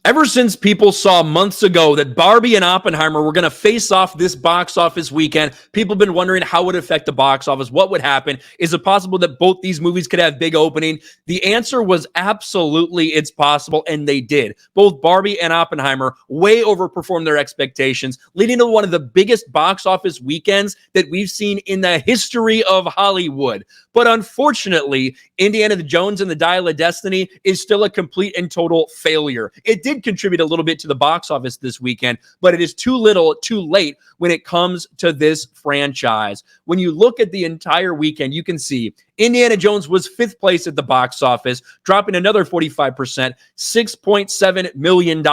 Ever since people saw months ago that Barbie and Oppenheimer were going to face off this box office weekend, people have been wondering how it would affect the box office, what would happen. Is it possible that both these movies could have big opening? The answer was absolutely it's possible, and they did. Both Barbie and Oppenheimer way overperformed their expectations, leading to one of the biggest box office weekends that we've seen in the history of Hollywood. But unfortunately, Indiana Jones and the Dial of Destiny is still a complete and total failure. It did contribute a little bit to the box office this weekend, but it is too little, too late when it comes to this franchise. When you look at the entire weekend, you can see Indiana Jones was 5th place at the box office, dropping another 45%, $6.7 million,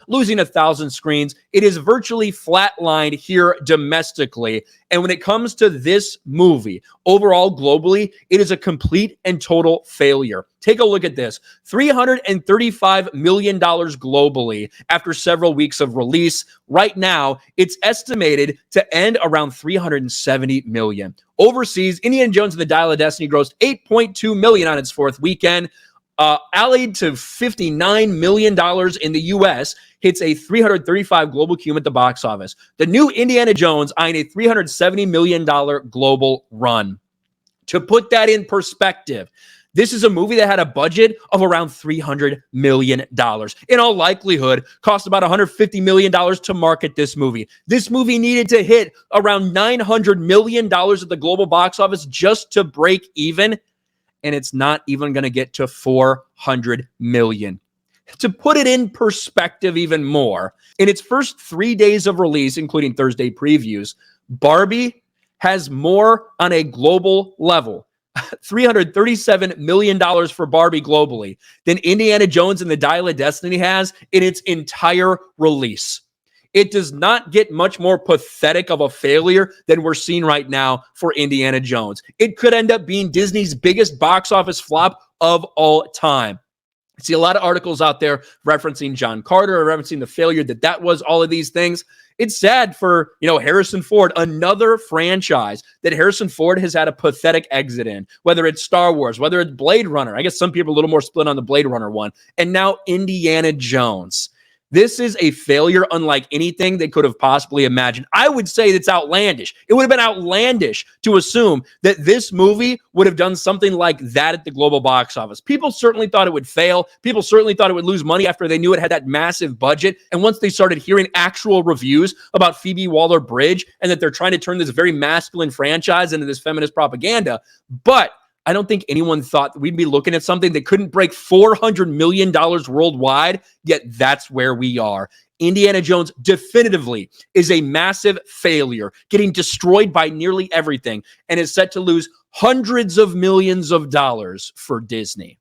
losing 1,000 screens. It is virtually flatlined here domestically. And when it comes to this movie, overall, globally, it is a complete and total failure. Take a look at this. $335 million globally after several weeks of release. Right now, it's estimated to end around $370 million. Overseas, Indiana Jones and the Dial of Destiny grossed $8.2 million on its 4th weekend. Allied to $59 million in the U.S., hits a $335 global cum at the box office. The new Indiana Jones eyeing a $370 million global run. To put that in perspective, this is a movie that had a budget of around $300 million. In all likelihood, cost about $150 million to market this movie. This movie needed to hit around $900 million at the global box office just to break even, and it's not even going to get to $400 million. To put it in perspective even more, in its first 3 days of release, including Thursday previews, Barbie has more on a global level, $337 million for Barbie globally, than Indiana Jones and the Dial of Destiny has in its entire release. It does not get much more pathetic of a failure than we're seeing right now for Indiana Jones. It could end up being Disney's biggest box office flop of all time. I see a lot of articles out there referencing John Carter, referencing the failure that was, all of these things. It's sad for, Harrison Ford, another franchise that Harrison Ford has had a pathetic exit in, whether it's Star Wars, whether it's Blade Runner. I guess some people are a little more split on the Blade Runner one. And now Indiana Jones. This is a failure unlike anything they could have possibly imagined. I would say it's outlandish. It would have been outlandish to assume that this movie would have done something like that at the global box office. People certainly thought it would fail. People certainly thought it would lose money after they knew it had that massive budget. And once they started hearing actual reviews about Phoebe Waller-Bridge and that they're trying to turn this very masculine franchise into this feminist propaganda. But I don't think anyone thought that we'd be looking at something that couldn't break $400 million worldwide, yet that's where we are. Indiana Jones definitively is a massive failure, getting destroyed by nearly everything, and is set to lose hundreds of millions of dollars for Disney.